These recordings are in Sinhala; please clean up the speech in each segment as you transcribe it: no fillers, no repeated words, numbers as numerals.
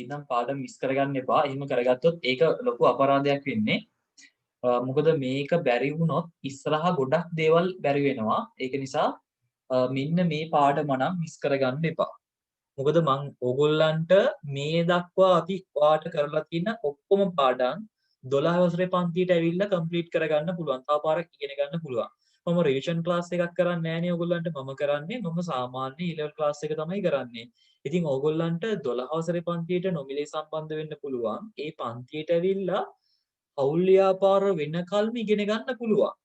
නම් පාඩම් මිස් කරගන්න එපා. එහෙම කරගත්තොත් ඒක ලොකු අපරාධයක් වෙන්නේ. මොකද මේක බැරි වුණොත් ඉස්සරහා ගොඩක් දේවල් බැරි වෙනවා. ඒක නිසා මෙන්න මේ පාඩම නම් මිස් කරගන්න එපා. මොකද මං ඕගොල්ලන්ට මේ දක්වා අපි ඔයාට කරලා තියෙන ඔක්කොම පාඩම් 12 වසරේ පන්තියට ඇවිල්ලා කම්ප්ලීට් කරගන්න පුළුවන්. තව පාරක් ඉගෙන ගන්න පුළුවන්. මම රිවිෂන් ක්ලාස් එකක් කරන්නේ නෑනේ ඕගොල්ලන්ට. මම සාමාන්‍ය E level ක්ලාස් එක තමයි කරන්නේ. ඉතින් ඕගොල්ලන්ට 12 වසරේ පන්තියට නොමිලේ සම්බන්ධ වෙන්න පුළුවන්. ඒ පන්තියට ඇවිල්ලා හවුල් ව්‍යාපාර වෙනකල්ම ඉගෙන ගන්න පුළුවන්.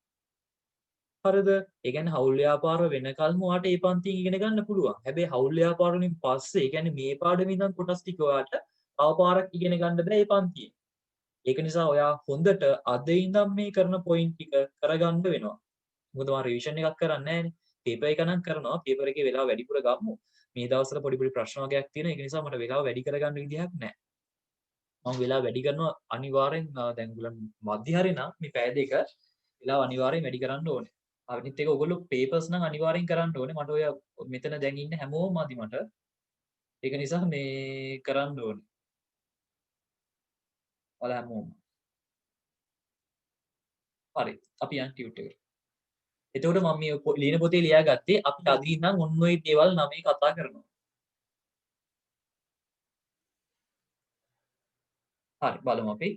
හරිද? ඒ කියන්නේ හවුල් ව්‍යාපාර වෙනකල්ම ඔයාට ඒ පන්තියෙන් ඉගෙන ගන්න පුළුවන්. හැබැයි හවුල් ව්‍යාපාර වලින් පස්සේ ඒ කියන්නේ මේ පාඩමේ ඉඳන් කොටස් ටික ඔයාට තව පාරක් ඉගෙන ගන්න බෑ ඒ පන්තියෙන්. ඒක නිසා ඔයා හොඳට අද ඉඳන් මේ කරන පොයින්ට් ටික කරගන්න වෙනවා. මොකද මම රිවිෂන් එකක් කරන්නේ නැහැනේ. පේපර් එක නම් කරනවා. පේපර් එකේ වෙලාව වැඩිපුර ගමු. මේ දවස්වල පොඩි පොඩි ප්‍රශ්න වගේක් තියෙනවා. ඒක නිසා මට වෙලාව වැඩි කරගන්න විදිහක් නැහැ. මම වෙලාව වැඩි කරනවා අනිවාර්යෙන් දැන් උගලන් මධ්‍ය හරි නම් මේ පැය දෙක වෙලාව අනිවාර්යෙන් වැඩි කරන්න ඕනේ. අනිත් එක ඔයගොල්ලෝ පේපර්ස් නම් අනිවාර්යෙන් කරන්න ඕනේ. මට ඔය මෙතන දැන් ඉන්න හැමෝම මදි මට. ඒක නිසා මේ කරන්න ඕනේ. ඔයාලා හැමෝම. හරි. අපි යන් ටියුට් එකට. එතකොට මම මේ ලියන පොතේ ලියාගත්තේ අපි අද ඉඳන් ඔන්න ඔය දේවල් 9 කතා කරනවා. හරි බලමු අපි.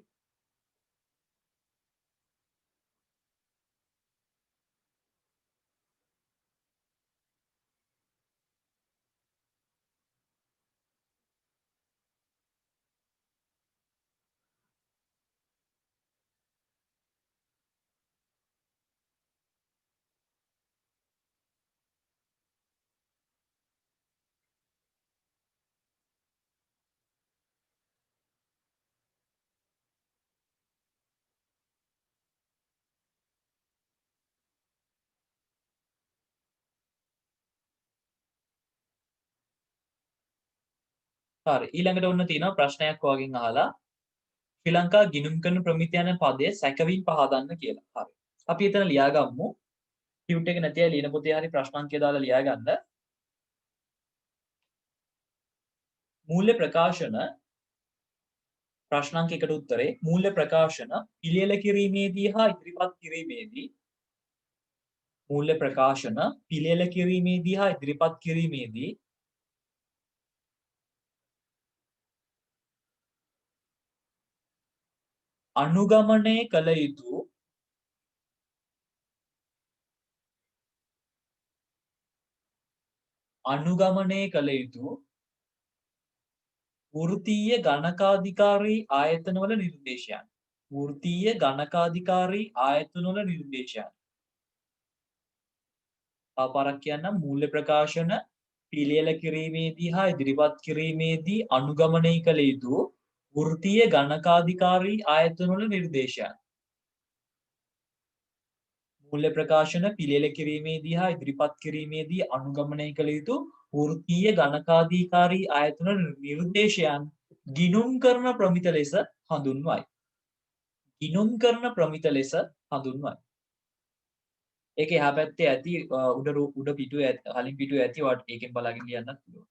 හරි ඊළඟට ඔන්න තියෙනවා ප්‍රශ්නයක් ඔයගෙන් අහලා ශ්‍රී ලංකා ගිණුම් කරන ප්‍රමිති යන පදය සැකවින් පහදන්න කියලා. හරි. අපි එතන ලියාගමු. ටියුට් එක නැති අය ලියන පොතේ හරි ප්‍රශ්නාංකය දාලා ලියාගන්න. මූල්‍ය ප්‍රකාශන ප්‍රශ්නාංක එකට උත්තරේ මූල්‍ය ප්‍රකාශන පිළියෙල කිරීමේදී හා ඉදිරිපත් කිරීමේදී මූල්‍ය ප්‍රකාශන පිළියෙල කිරීමේදී හා ඉදිරිපත් කිරීමේදී අනුගමනය කළ යුතු වෘත්තීය ගණකාධිකාරී ආයතනවල නිර්දේශයන්. වෘත්තීය ගණකාධිකාරී ආයතනවල නිර්දේශයන්. පාරක් කියන්නම් මූල්‍ය ප්‍රකාශන පිළියෙල කිරීමේදී හා ඉදිරිපත් කිරීමේදී අනුගමනය කළ යුතු වෘත්තීය ගණකාධිකාරී ආයතනවල නිර්දේශයන්. මූල්‍ය ප්‍රකාශන පිළියෙල කිරීමේදී හා ඉදිරිපත් කිරීමේදී අනුගමනය කළ යුතු වෘත්තීය ගණකාධිකාරී ආයතන නිර්දේශයන් ගිණුම් කරන ප්‍රමිත ලෙස හඳුන්වයි. ගිණුම් කරන ප්‍රමිත ලෙස හඳුන්වයි. ඒක එහා පැත්තේ ඇති උඩ පිටුවේ කලින් පිටුවේ ඇති වට ඒකෙන් බලාගෙන ලියන්නත් පුළුවන්.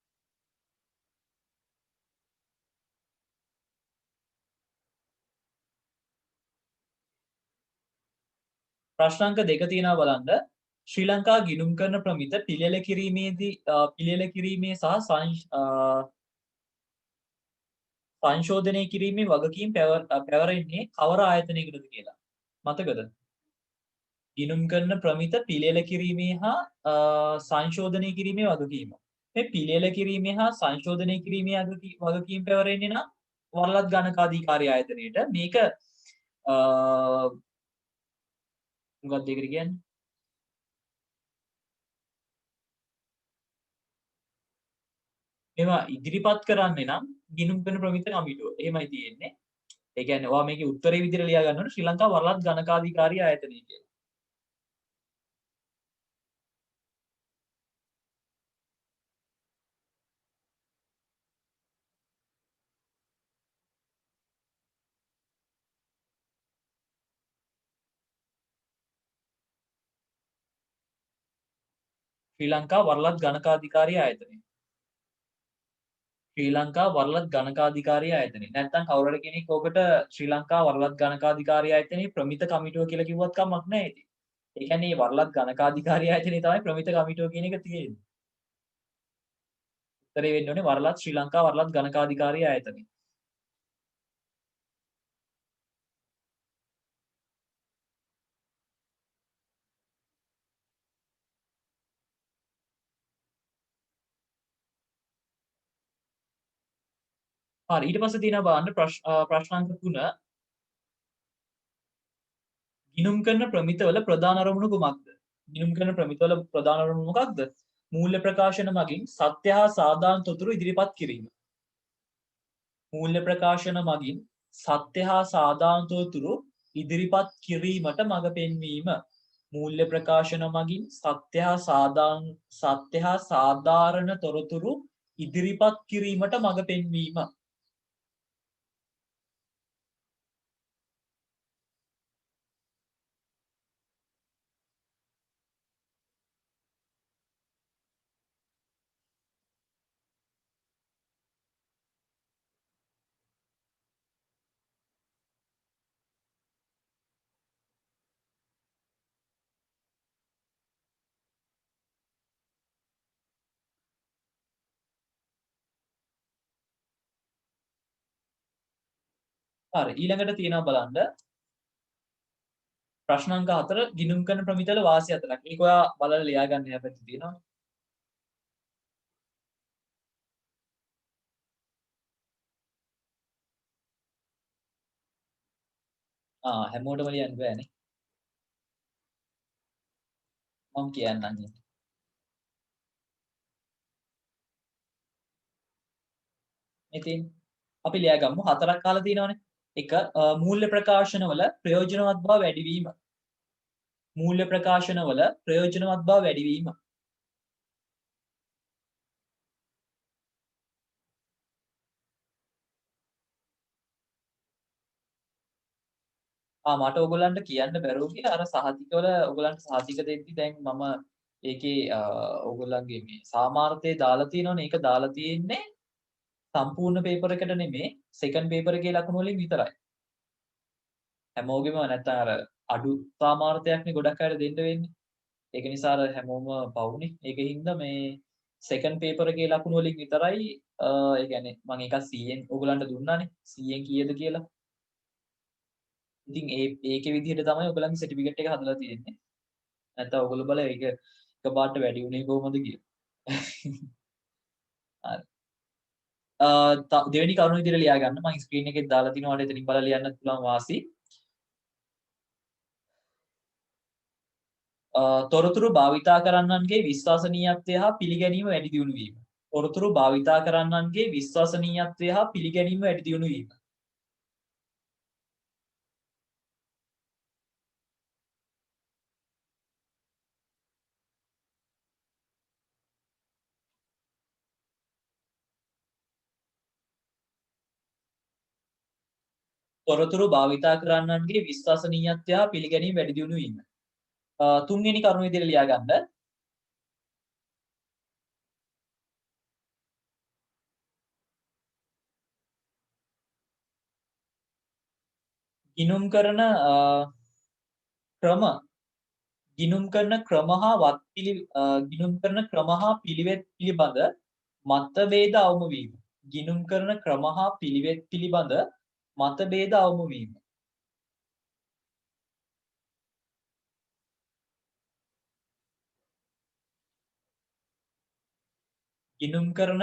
ප්‍රශ්නාංක දෙක තියෙනවා බලන්න. ශ්‍රී ලංකා ගිණුම් කරන ප්‍රමිත පිළියෙල කිරීමේ සහ සංශෝධනය කිරීමේ වගකීම් පැවරෙන්නේ කවර ආයතනයකටද කියලා. මතකද? ගිණුම් කරන ප්‍රමිත පිළියෙල කිරීමේ හා සංශෝධනය කිරීමේ වගකීම. මේ පිළියෙල කිරීමේ හා සංශෝධනය කිරීමේ වගකීම් පැවරෙන්නේ නම් වරලත් ගණකාධිකාරී ආයතනයට. මේක මොකක්ද ඒකට කියන්නේ? මේවා ඉදිරිපත් කරන්නේ නම් ගිණුම් කරන ප්‍රමිත කමිටුව. එහෙමයි තියෙන්නේ. ඒ කියන්නේ ඔයා මේකේ උත්තරේ විදිහට ලියා ගන්න ඕනේ ශ්‍රී ලංකා වරලත් ගණකාධිකාරී ආයතනය කියලා. ශ්‍රී ලංකා වරලත් ගණකාධිකාරී ආයතනය. ශ්‍රී ලංකා වරලත් ගණකාධිකාරී ආයතනය. නැත්නම් කවුරු හරි කෙනෙක් ඕකට ශ්‍රී ලංකා වරලත් ගණකාධිකාරී ආයතනයේ ප්‍රමිත කමිටුව කියලා කිව්වත් කමක් නැහැ ඉතින්. ඒ කියන්නේ මේ වරලත් ගණකාධිකාරී ආයතනයේ තමයි ප්‍රමිත කමිටුව කියන එක තියෙන්නේ. උත්තරේ වෙන්න ඕනේ වරලත් ශ්‍රී ලංකා වරලත් ගණකාධිකාරී ආයතනය. හරි ඊට පස්සේ තියෙනවා බලන්න ප්‍රශ්නාංක 3 ගිණුම් කරන ප්‍රමිතවල ප්‍රධාන අරමුණු කුමක්ද? ගිණුම් කරන ප්‍රමිතවල ප්‍රධාන අරමුණු මොකක්ද? මූල්‍ය ප්‍රකාශන මගින් සත්‍ය හා සාධාරණ තොරතුරු ඉදිරිපත් කිරීම. මූල්‍ය ප්‍රකාශන මගින් සත්‍ය හා සාධාරණ තොරතුරු ඉදිරිපත් කිරීමට මඟ පෙන්වීම. මූල්‍ය ප්‍රකාශන මගින් සත්‍ය හා සාධාරණ තොරතුරු ඉදිරිපත් කිරීමට මඟ පෙන්වීම. හරි ඊළඟට තියෙනවා බලන්න ප්‍රශ්න අංක 4 ගිණුම් කරන ප්‍රමිතවල වාසි 4ක්. මේක ඔයා බලලා ලියා ගන්න එහා පැත්තේ තියෙනවා. හැමෝටම ලියන්න බෑනේ. මම කියන්නම්. ඉතින් අපි ලියා ගමු හතරක් කාලා තියෙනවනේ. එක මූල්‍ය ප්‍රකාශනවල ප්‍රයෝජනවත් බව වැඩිවීම. මූල්‍ය ප්‍රකාශනවල ප්‍රයෝජනවත් බව වැඩිවීම. මට ඕගොල්ලන්ට කියන්න බැරුව ගියා අර සහතිකවල ඕගොල්ලන්ට සහතික දෙද්දි දැන් මම ඒකේ ඕගොල්ලන්ගේ මේ සාමාර්ථය දාලා තියෙනවනේ ඒක දාලා තියෙන්නේ සම්පූර්ණ පේපර් එකට නෙමෙයි සෙකන්ඩ් පේපර් එකේ ලකුණු වලින් විතරයි. හැමෝගෙම නැත්තම් අර අඩු සාමාර්ථයක්නේ ගොඩක් අයට දෙන්න වෙන්නේ. ඒක නිසා අර හැමෝම පවුනේ. ඒකින්ද මේ සෙකන්ඩ් පේපර් එකේ ලකුණු වලින් විතරයි ඒ කියන්නේ මම එකක් 100න් ඕගොල්ලන්ට දුන්නානේ 100න් කීයද කියලා. ඉතින් ඒකේ විදිහට තමයි ඔයගලගේ සර්ටිෆිකේට් එක හදලා තියෙන්නේ. නැත්නම් ඔයගොල්ලෝ බලලා ඒක එකපාරට වැඩි උනේ කොහොමද කියලා. හරි. දෙවෙනි කරුණ විදිහට ලියා ගන්න. මම ස්ක්‍රීන් එකේ දාලා තිනවා ඔයාලට එතනින් බලලා ලියන්නත් පුළුවන් වාසි. තොරතුරු භාවිතා කරන්නන්ගේ විශ්වසනීයත්වය හා පිළිගැනීම වැඩි දියුණු වීම. තොරතුරු භාවිතා කරන්නන්ගේ විශ්වසනීයත්වය හා පිළිගැනීම වැඩි දියුණු වීම. තොරතුරු භාවිතා කරන්නන්ගේ විශ්වසනීයත්වය හා පිළිගැනීම වැඩි දියුණු වීම. තුන්වෙනි කරුණ විදිහට ලියා ගන්න. ගිණුම් කරන ක්‍රම ගිණුම් කරන ක්‍රම හා පිළිවෙත් පිළිබඳ මතභේද අවම වීම. ගිණුම් කරන ක්‍රම හා පිළිවෙත් පිළිබඳ මතභේද අවම වීම. ගිණුම් කරන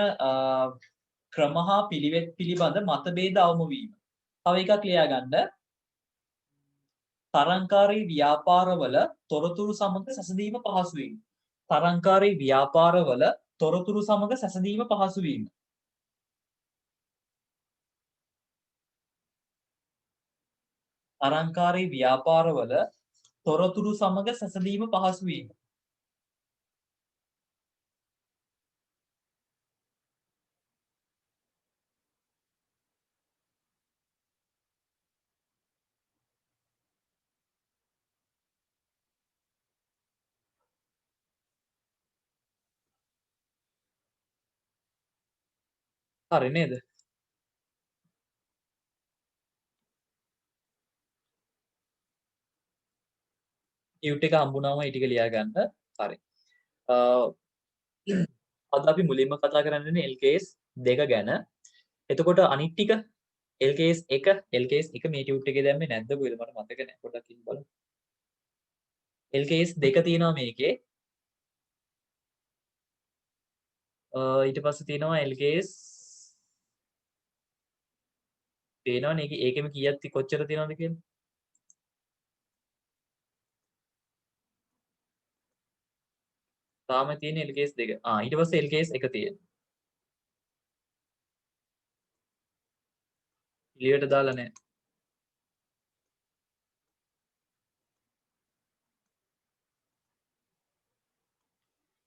ක්‍රම හා පිළිවෙත් පිළිබඳ මතභේද අවම වීම. තව එකක් ලියා ගන්න. තරංකාරී ව්‍යාපාරවල තොරතුරු සමග සැසඳීම පහසු වීම. තරංකාරී ව්‍යාපාරවල තොරතුරු සමග සැසඳීම පහසු වීම. තරංකාරී ව්‍යාපාරවල තොරතුරු සමග සැසඳීම පහසු වීම. හරි නේද? ටියුට් එක හම්බුනාම ඒ ටික ලියා ගන්න. හරි. අ අද අපි මුලින්ම කතා කරන්නේ LKS 2 ගැන. එතකොට අනිත් ටික LKS 1 LKS 1 මේ ටියුට් එකේ දැම්මේ නැද්ද කොහෙද මට මතක නැහැ. පොඩ්ඩක් කියන්න බලන්න. LKS 2 තියෙනවා මේකේ. ඊට පස්සේ තියෙනවා LKS පේනවනේ ඒකෙම කීයක් කොච්චර තියෙනවද කියලා. තාම තියෙන්නේ LKS 2. ඊට පස්සේ LKS 1 තියෙනවා. එළියට දාලා නැහැ.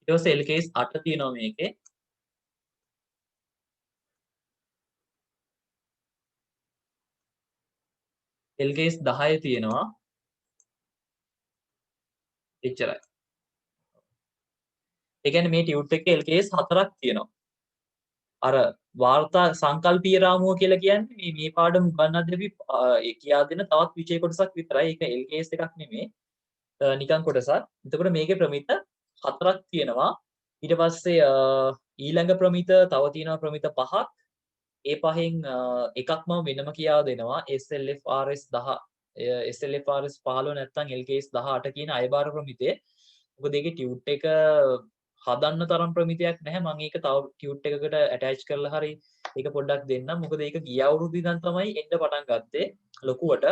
ඊට පස්සේ LKS 8 තියෙනවා මේකේ. LKS 10 තියෙනවා. එච්චරයි. ඒ කියන්නේ මේ ටියුට් එකේ LKS 4ක් තියෙනවා. අර වාර්තා සංකල්පීය රාමුව කියලා කියන්නේ මේ පාඩම උගන්වද්දී අපි ඒ කියා දෙන තවත් විෂය කොටසක් විතරයි. ඒක LKS එකක් නෙමෙයි. නිකන් කොටසක්. එතකොට මේකේ ප්‍රමිත 4ක් තියෙනවා. ඊට පස්සේ ඊළඟ ප්‍රමිත තව තියෙනවා ප්‍රමිත 5ක්. ඒ පහෙන් එකක් මම වෙනම කියා දෙනවා. SLFRS 10 SLFRS 15 නැත්නම් LKS 18 කියන අයබාර ප්‍රමිතය. මොකද ඒකේ ටියුට් එක හදන්න තරම් ප්‍රමිතියක් නැහැ. මම ඒක තව ටියුට් එකකට ඇටච් කරලා හරි ඒක පොඩ්ඩක් දෙන්නම්. මොකද ඒක ගිය අවුරුදු ඉඳන් තමයි එන්න පටන් ගත්තේ ලොකුවට.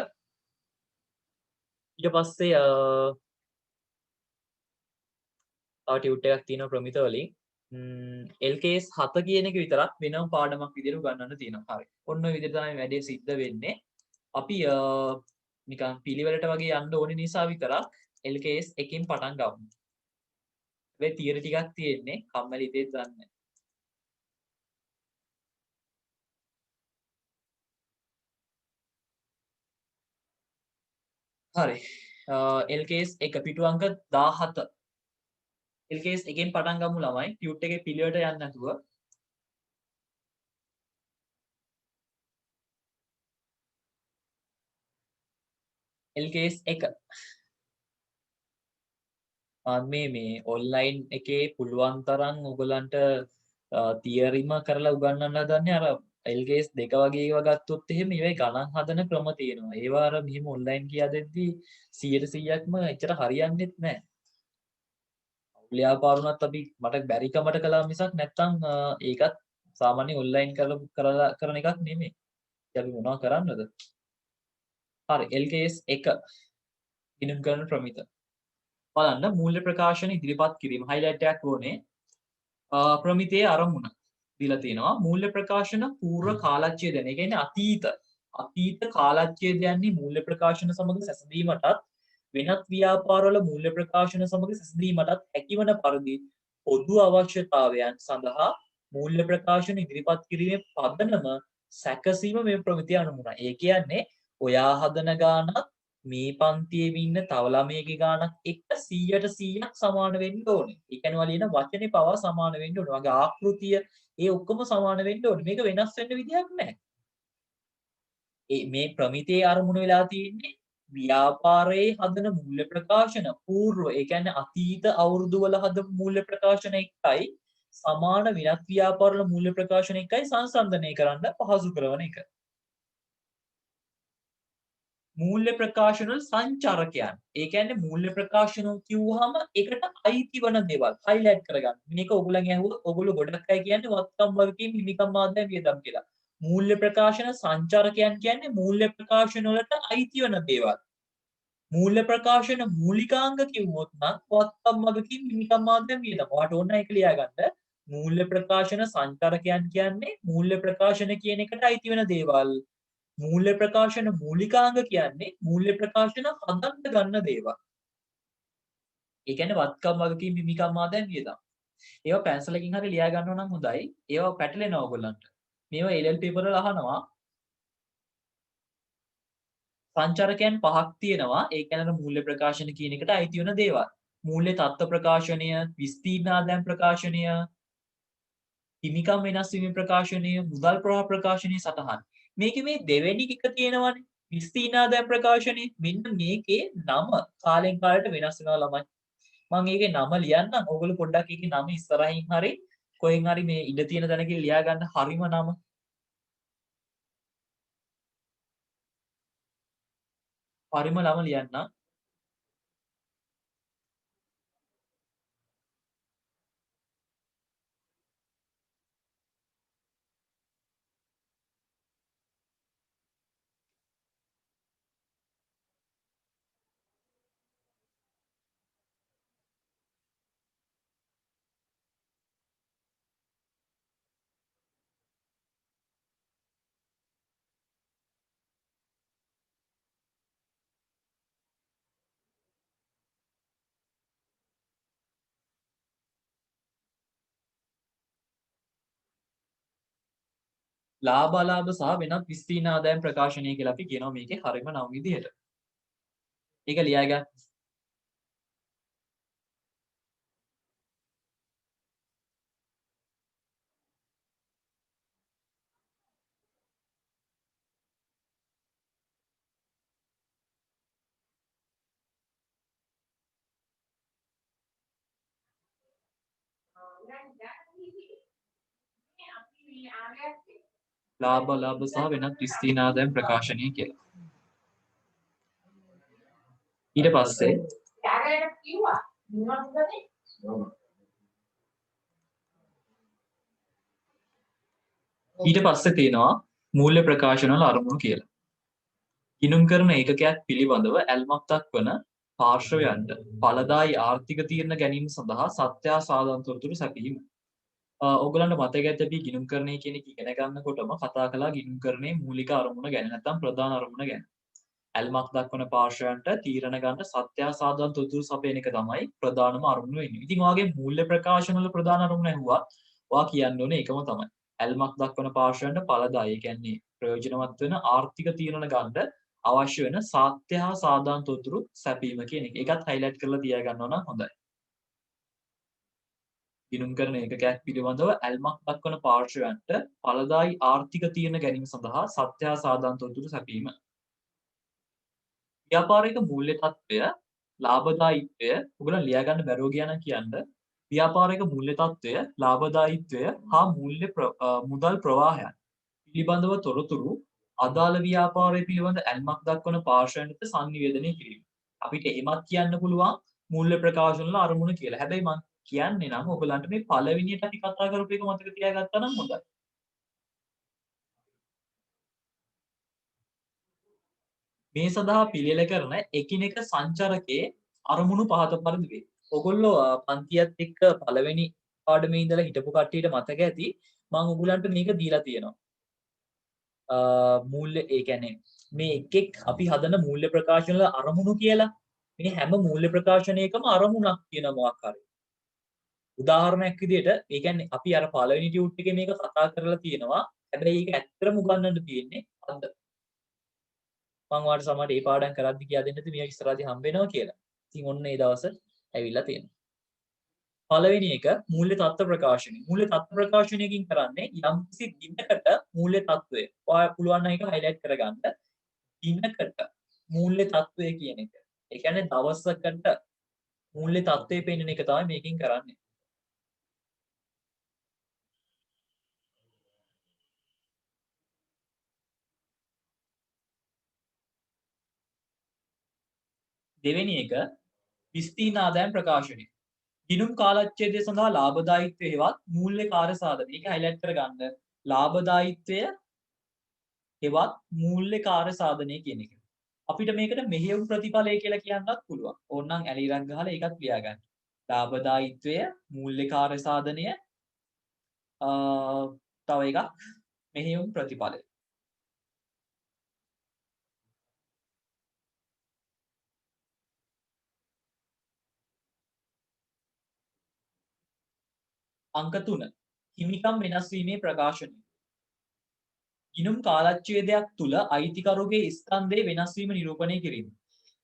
ඊට පස්සේ තව ටියුට් එකක් තියෙනවා ප්‍රමිත වලින්. LKS 7 කියන එක විතරක් වෙනම පාඩමක් විදිහට උගන්වන්න තියෙනවා. හරි. ඔන්න ඔය විදිහට තමයි වැඩේ සිද්ධ වෙන්නේ. අපි නිකන් පිළිවෙලට වගේ යන්න ඕනේ නිසා විතරක් LKS එකකින් පටන් ගමු. මේ තියරි ටිකක් තියෙන්නේ කම්මැලි ඉතේත් දන්නේ. හරි. LKS 1 පිටු අංක 17. LKS එකෙන් පටන් ගමු ළමයි. ටියුට් එකේ පිළිවෙලට යන්නේ නැතුව. LKS 1 මේ ඔන්ලයින් එකේ පුළුවන් තරම් ඔයගලන්ට තියරිම කරලා උගන්වන්න හදන්නේ අර LKS 2 වගේ ඒවා ගත්තොත් එහෙම ඒවයි ගණන් හදන ක්‍රම තියෙනවා. ඒවා අර මෙහිම ඔන්ලයින් කියා දෙද්දී 100%ක්ම එච්චර හරියන්නේත් නැහැ. ව්‍යාපාරුණත් අපි මට බැරි කමට කළා මිසක් නැත්තම් ඒකත් සාමාන්‍ය ඔන්ලයින් කරලා කරන එකක් නෙමෙයි. ඉතින් අපි මොනවද කරන්නද? හරි LKS 1 ගිණුම් කරන ප්‍රමිත. බලන්න මූල්‍ය ප්‍රකාශන ඉදිරිපත් කිරීම highlight එකක් ඕනේ. ප්‍රමිතයේ අරමුණ දීලා තියෙනවා. මූල්‍ය ප්‍රකාශන පූර්ව කාලච්ඡේදය. ඒ කියන්නේ අතීත කාලච්ඡේදයන්හි මූල්‍ය ප්‍රකාශන සමග සැසඳීමටත් වෙනත් ව්‍යාපාරවල මූල්‍ය ප්‍රකාශන සමග සැසඳීමටත් හැකිවන පරිදි පොදු අවශ්‍යතාවයන් සඳහා මූල්‍ය ප්‍රකාශන ඉදිරිපත් කිරීමේ පදනම සැකසීම මේ ප්‍රමිතිය අනුමුණයි. ඒ කියන්නේ ඔයා හදන ගානත් මේ පන්තියේ ඉන්න තව ළමයෙක්ගේ ගානක් එක්ක 100%ක් සමාන වෙන්න ඕනේ. ඒ කියන්නේ වලින වචනේ පවා සමාන වෙන්න ඕනේ. වගේ ආකෘතිය ඒ ඔක්කොම සමාන වෙන්න ඕනේ. මේක වෙනස් වෙන්න විදියක් නැහැ. මේ ප්‍රමිතියේ අරමුණ වෙලා තියෙන්නේ ව්‍යාපාරයේ හදන මූල්‍ය ප්‍රකාශන పూర్ව ඒ කියන්නේ අතීත අවුරුදු වල හදපු මූල්‍ය ප්‍රකාශන එකයි සමාන වෙනත් ව්‍යාපාරවල මූල්‍ය ප්‍රකාශන එකයි සංසන්දනය කරන්න පහසු කරන එක. මූල්‍ය ප්‍රකාශන සංචාරකයන්. ඒ කියන්නේ මූල්‍ය ප්‍රකාශන කිව්වහම ඒකට අයිති වන දේවල් highlight කරගන්න. මේක ඔයගොල්ලන් ඇහුවොත් ඔයගොල්ලෝ ගොඩක් අය කියන්නේ වත්කම් වගකීම් හිමිකම් ආදායම් වියදම් කියලා. මූල්‍ය ප්‍රකාශන සංචාරකයන් කියන්නේ මූල්‍ය ප්‍රකාශන වලට අයිති වන දේවල්. මූල්‍ය ප්‍රකාශන මූලිකාංග කිව්වොත් නම් වත්කම් වගකීම් හිමිකම් ආදායම් වියදම්. ඔයාලට ඕන එක ලියා ගන්න. මූල්‍ය ප්‍රකාශන සංචාරකයන් කියන්නේ මූල්‍ය ප්‍රකාශන කියන එකට අයිති වෙන දේවල්. මූල්‍ය ප්‍රකාශන මූලිකාංග කියන්නේ මූල්‍ය ප්‍රකාශන හදන්න ගන්න දේවල්. ඒ කියන්නේ වත්කම් වගකීම් හිමිකම් ආදායම් වියදම්. ඒවා පැන්සලකින් හරි ලියා ගන්නවා නම් හොඳයි. ඒවා පැටලෙනවා ඔයගොල්ලන්ට. මේවා LL පේපර් වල අහනවා. සංචාරකයන් පහක් තියෙනවා. ඒ කියන්නේ මූල්‍ය ප්‍රකාශන කියන එකට අයිති වෙන දේවල්. මූල්‍ය තත්ත්ව ප්‍රකාශනය, විස්තීර්ණ ආදායම් ප්‍රකාශනය, හිමිකම් වෙනස් වීමේ ප්‍රකාශනය, මුදල් ප්‍රවාහ ප්‍රකාශනයේ සටහන්. මේකේ මේ දෙවෙනි එක තියෙනවනේ. විස්තීර්ණාදාය ප්‍රකාශනය. මෙන්න මේකේ නම කාලෙන් කාලට වෙනස් වෙනවා ළමයි. මම ඒකේ නම ලියන්නම්. ඕගොල්ලෝ පොඩ්ඩක් ඒකේ නම ඉස්සරහින් හරි කොහෙන් හරි මේ ඉඳ තියෙන තැනකින් ලියා ගන්න හරිම නම. හරිම නම ලියන්නම්. ලාභ අලාභ සහ වෙනත් විස්තීර්ණ ආදායම් ප්‍රකාශනය කියලා අපි කියනවා මේකේ හරිම නම් විදිහට. ඒක ලියා ගන්න. ලාභ අලාභ සහ වෙනත් විස්තීර්ණ ආදායම් ප්‍රකාශනය කියලා. ඊට පස්සේ තියෙනවා මූල්‍ය ප්‍රකාශන වල අරමුණු කියලා. ගිණුම් කරන ඒකකයක් පිළිබඳව ඇල්මක් දක්වන පාර්ශවයන්ට ඵලදායී ආර්ථික තීරණ ගැනීම සඳහා සත්‍ය සාධාරණ තොරතුරු සැපයීම. ඔයගලන්ට මතක ඇති ගිණුම්කරණය කියන එක ඉගෙන ගන්නකොටම කතා කළා ගිණුම්කරණයේ මූලික අරමුණ ගැන නැත්නම් ප්‍රධාන අරමුණ ගැන. ඇල්මක් දක්වන පාර්ශවයන්ට තීරණ ගන්න සත්‍ය සාධාරණ තොරතුරු සපයන එක තමයි ප්‍රධානම අරමුණ වෙන්නේ. ඉතින් ඔයගේ මූල්‍ය ප්‍රකාශන වල ප්‍රධාන අරමුණ ඇහුවා. ඔයා කියන්න ඕනේ ඒකම තමයි. ඇල්මක් දක්වන පාර්ශවයන්ට ඵලදායී කියන්නේ ප්‍රයෝජනවත් වෙන ආර්ථික තීරණ ගන්න අවශ්‍ය වෙන සත්‍ය හා සාධාරණ තොරතුරු සැපීම කියන එක. ඒකත් හයිලයිට් කරලා තියා ගන්නවා නම් හොඳයි. ගිණුම් කරන ඒකකයක් පිළිබඳව ඇල්මක් දක්වන පාර්ශවයන්ට ඵලදායී ආර්ථික තීරණ ගැනීම සඳහා සත්‍ය හා සාධාරණ තොරතුරු සැපීම. ව්‍යාපාරික මූල්‍ය තත්ත්වය, ලාභදායීත්වය ඔයගොල්ලෝ ලියා ගන්න බැරුව ගියා නම් කියන්න. ව්‍යාපාරික මූල්‍ය තත්ත්වය, ලාභදායීත්වය හා මුදල් ප්‍රවාහයන් පිළිබඳව තොරතුරු අදාළ ව්‍යාපාරය පිළිබඳ ඇල්මක් දක්වන පාර්ශවයන්ට සංනිවේදනය කිරීම. අපිට එහෙමත් කියන්න පුළුවන් මූල්‍ය ප්‍රකාශන වල අරමුණ කියලා. හැබැයි මම කියන්නේ නම් ඔයගලන්ට මේ පළවෙනියට අපි කතා කරපු එක මතක තියාගත්තා නම් හොඳයි. මේ සඳහා පිළියෙල කරන එකිනෙක සංචරකයේ අරමුණු පහත පරිදි වේ. ඔයගොල්ලෝ පන්තියත් එක්ක පළවෙනි පාඩමේ ඉඳලා හිටපු කට්ටියට මතක ඇති මම ඔයගලන්ට මේක දීලා තියෙනවා. මූල්‍ය ඒ කියන්නේ මේ එක් අපි හදන මූල්‍ය ප්‍රකාශන වල අරමුණු කියලා. මේ හැම මූල්‍ය ප්‍රකාශනයකම අරමුණක් තියෙන මොකක් හරි. උදාහරණයක් විදිහට ඒ කියන්නේ අපි අර පළවෙනි ටියුට් එකේ මේක කතා කරලා තියෙනවා. හැබැයි ඒක ඇත්තටම උගන්වන්න තියෙන්නේ අද. මම ඔයාලට සමහරට මේ පාඩම් කරද්දි කියා දෙන්නද මේ ඉස්සරහදී හම්බ වෙනවා කියලා. ඉතින් ඔන්න ඒ දවස ඇවිල්ලා තියෙනවා. පළවෙනි එක මූල්‍ය තත්ත්ව ප්‍රකාශනය. මූල්‍ය තත්ත්ව ප්‍රකාශනයකින් කරන්නේ යම්කිසි දිනකට මූල්‍ය තත්ත්වය. ඔයා පුළුවන් නම් ඒක හයිලයිට් කරගන්න. දිනකට මූල්‍ය තත්ත්වය කියන එක. ඒ කියන්නේ දවසකට මූල්‍ය තත්ත්වය පෙන්වන එක තමයි මේකෙන් කරන්නේ. දෙවෙනි එක විස්තීර්ණ ආදායම් ප්‍රකාශනය. ගිණුම් කාලච්ඡේදය සඳහා ලාභදායීත්වය හෙවත් මූල්‍ය කාර්ය සාධක. මේක හයිලයිට් කරගන්න. ලාභදායීත්වය හෙවත් මූල්‍ය කාර්ය සාධනය කියන එක. අපිට මේකට මෙහෙයුම් ප්‍රතිඵලය කියලා කියන්නත් පුළුවන්. ඕනනම් ඇලීරක් ගහලා ඒකත් ලියා ගන්න. ලාභදායීත්වය, මූල්‍ය කාර්ය සාධනය, තව එකක් මෙහෙයුම් ප්‍රතිඵලය. අංක 3. හිමිකම් වෙනස් වීමේ ප්‍රකාශනය. ගිණුම් කාලච්ඡේදයක් තුල අයිතිකරුගේ ස්කන්ධයේ වෙනස් වීම නිරූපණය කිරීම.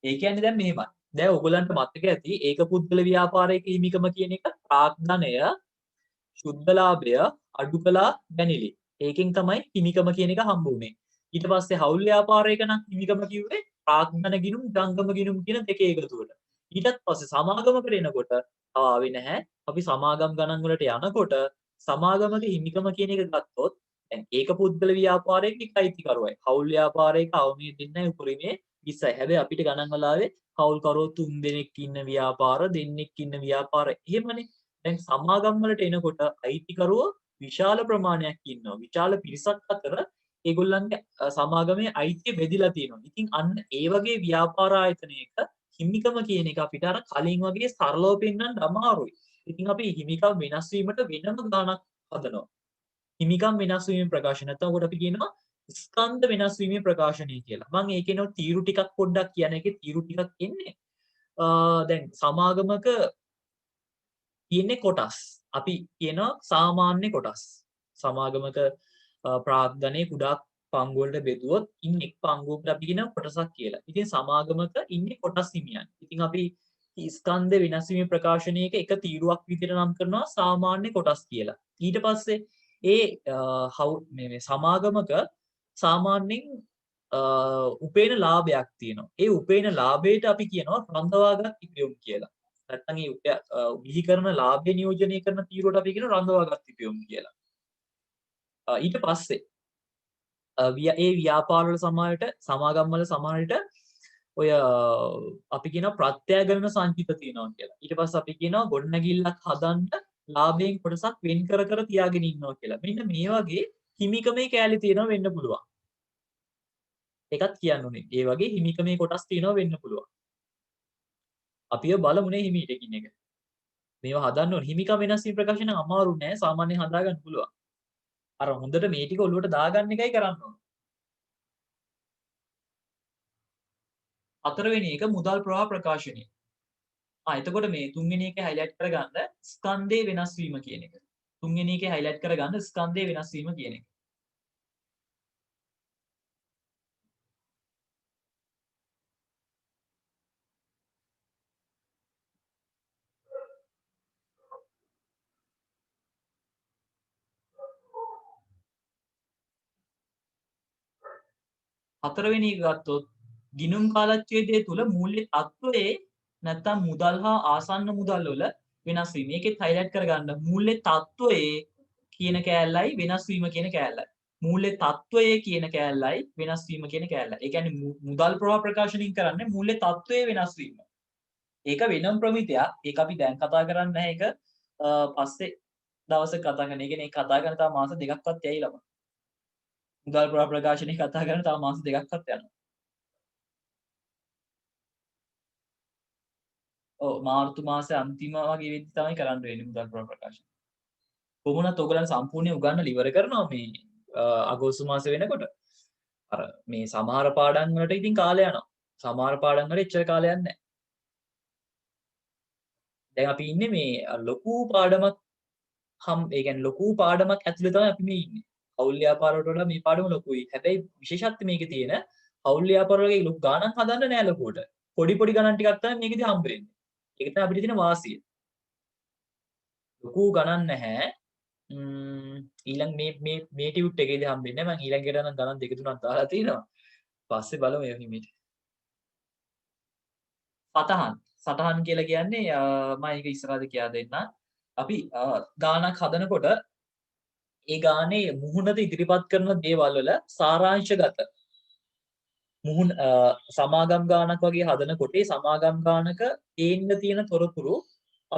ඒ කියන්නේ දැන් මෙහෙමයි. දැන් ඔයගලන්ට මතක ඇති ඒක පුද්ගල ව්‍යාපාරයක හිමිකම කියන එක ප්‍රාග්ධනය ශුද්ධ ලාභය අඩු කළා දැනිලි. ඒකෙන් තමයි හිමිකම කියන එක හම්බ වුනේ. ඊට පස්සේ හවුල් ව්‍යාපාරයක නම් හිමිකම කිව්වේ ප්‍රාග්ධන ගිණුම් ජංගම ගිණුම් කියන දෙකේ එකතුවට. ඊටත් පස්සේ සමාගමකට එනකොට ආවේ නැහැ. අපි සමාගම් ගණන් වලට යනකොට සමාගමක හිමිකම කියන එක ගත්තොත් දැන් ඒක පුද්ගල ව්‍යාපාරයක එක අයිතිකරුවයි. හවුල් ව්‍යාපාරයක අවමී දෙන්නයි උපරිමේ 20යි. හැබැයි අපිට ගණන් වල ආවේ හවුල්කරුවෝ 3 දෙනෙක් ඉන්න ව්‍යාපාර, දෙන්නෙක් ඉන්න ව්‍යාපාර එහෙමනේ. දැන් සමාගම් වලට එනකොට අයිතිකරුවෝ විශාල ප්‍රමාණයක් ඉන්නවා. විශාල පිරිසක් අතර ඒගොල්ලන්ගේ සමාගමේ අයිතිය බෙදිලා තියෙනවා. ඉතින් අන්න ඒ වගේ ව්‍යාපාර ආයතනයක හිමිකම කියන එක අපිට අර කලින් වගේ සරලව පෙන්වන්න අමාරුයි. ඉතින් අපි හිමිකම් වෙනස් වීමට වෙනම ගාණක් හදනවා. හිමිකම් වෙනස් වීමේ ප්‍රකාශන නැත්නම් ඔකට අපි කියනවා ස්කන්ධ වෙනස් වීමේ ප්‍රකාශනය කියලා. මම ඒකේනෝ තීරු ටිකක් පොඩ්ඩක් කියන එකේ තීරු ටිකක් එන්නේ. දැන් සමාගමක තියෙන්නේ කොටස්. අපි කියනවා සාමාන්‍ය කොටස්. සමාගමක ප්‍රාග්ධනයේ කුඩා පංගු වලට බෙදුවොත් ඉන් එක් පංගුවකට අපි කියනවා කොටසක් කියලා. ඉතින් සමාගමක ඉන්නේ කොටස් හිමියන්. ඉතින් අපි ස්කන්ධ වෙනස් වීමේ ප්‍රකාශනයක එක තීරුවක් විදිහට නම් කරනවා සාමාන්‍ය කොටස් කියලා. ඊට පස්සේ ඒ සමාගමක සාමාන්‍යයෙන් උපේන ලාභයක් තියෙනවා. ඒ උපේන ලාභයට අපි කියනවා රඳවාගත් ඉපයුම් කියලා. නැත්නම් ඒ බිහි කරන ලාභය නියෝජනය කරන තීරුවට අපි කියනවා රඳවාගත් ඉපයුම් කියලා. ඊට පස්සේ ඒ ව්‍යාපාරවල සමානට සමාගම් වල සමානට ඔය අපි කියනවා ප්‍රත්‍යයගලන සංචිත තියෙනවා කියලා. ඊට පස්සේ අපි කියනවා ගොඩනැගිල්ලක් හදන්න ලාභයෙන් කොටසක් වෙන් කර කර තියාගෙන ඉන්නවා කියලා. මෙන්න මේ වගේ හිමිකමේ කෑලි තියෙනවා වෙන්න පුළුවන්. ඒකත් කියන්න ඕනේ. ඒ වගේ හිමිකමේ කොටස් තියෙනවා වෙන්න පුළුවන්. අපිව බලමුනේ හිමීට කියන එක. මේවා හදන්න ඕනේ. හිමිකම වෙනස් වීම ප්‍රකාශන අමාරු නෑ. සාමාන්‍යයෙන් හදාගන්න පුළුවන්. අර හොඳට මේ ටික ඔලුවට දාගන්න එකයි කරන්න ඕනේ. හතරවෙනි එක මුදල් ප්‍රවාහ ප්‍රකාශනය. එතකොට මේ තුන්වෙනි එක highlight කරගන්න ස්කන්ධේ වෙනස් වීම කියන එක. තුන්වෙනි එකේ highlight කරගන්න ස්කන්ධේ වෙනස් වීම කියන එක. හතරවෙනි එක ගත්තොත් ගිණුම් කාලච්ඡේදය තුල මූල්‍ය තත්ත්වයේ නැත්තම් මුදල් හා ආසන්න මුදල් වල වෙනස් වීම. මේකෙත් highlight කරගන්න මූල්‍ය තත්ත්වයේ කියන කෑල්ලයි වෙනස් වීම කියන කෑල්ලයි. මූල්‍ය තත්ත්වයේ කියන කෑල්ලයි වෙනස් වීම කියන කෑල්ලයි. ඒ කියන්නේ මුදල් ප්‍රවාහ ප්‍රකාශනින් කරන්නේ මූල්‍ය තත්ත්වයේ වෙනස් වීම. ඒක වෙනම ප්‍රමිතියක්. ඒක අපි දැන් කතා කරන්නේ නැහැ. ඒක පස්සේ දවසක කතා කරන. ඒ කියන්නේ ඒක කතා කරන තාම මාස දෙකක්වත් යයිලම. මුදල් ප්‍රවාහ ප්‍රකාශනයේ කතා කරන තාම මාස දෙකක්වත් යනවා. ඔව් මාර්තු මාසේ අන්තිම වගේ වෙද්දි තමයි කරන්න වෙන්නේ මුදල් ප්‍රවාහ ප්‍රකාශන. කොහොමනත් ඔයගලන් සම්පූර්ණයෙන් උගන්නලා ඉවර කරනවා මේ අගෝස්තු මාසේ වෙනකොට. අර මේ සමහර පාඩම් වලට ඉතින් කාලය යනවා. සමහර පාඩම් වල එච්චර කාලයක් නැහැ. දැන් අපි ඉන්නේ මේ ලොකු පාඩමක් ඒ කියන්නේ ලොකු පාඩමක් ඇතුලේ තමයි අපි මේ ඉන්නේ. හවුල් ව්‍යාපාර වලට වඩා මේ පාඩම ලොකුයි. හැබැයි විශේෂත්වය මේකේ තියෙන හවුල් ව්‍යාපාර වලගේ ලොකු ගාණක් හදන්න නෑ ලොකුවට. පොඩි පොඩි ගණන් ටිකක් තමයි මේකෙදි හම්බ වෙන්නේ. ඒක තමයි අපිට තියෙන වාසිය. ලොකු ගණන් නැහැ. ඊළඟ මේ ටියුට් එකේදී හම්බෙන්නේ නැහැ. මම ඊළඟට නම් ගණන් දෙක තුනක් දාලා තිනවා. පස්සේ බලමු ඒ හිමිට. සටහන් කියලා කියන්නේ මම ඒක ඉස්සරහට කියා දෙන්නම්. අපි ගානක් හදනකොට ඒ ගානේ මුහුණට ඉදිරිපත් කරන දේවල් වල සාරාංශගත සමාගම් ගානක් වගේ හදනකොට ඒ සමාගම් ගානක තේන්න තියෙන තොරතුරු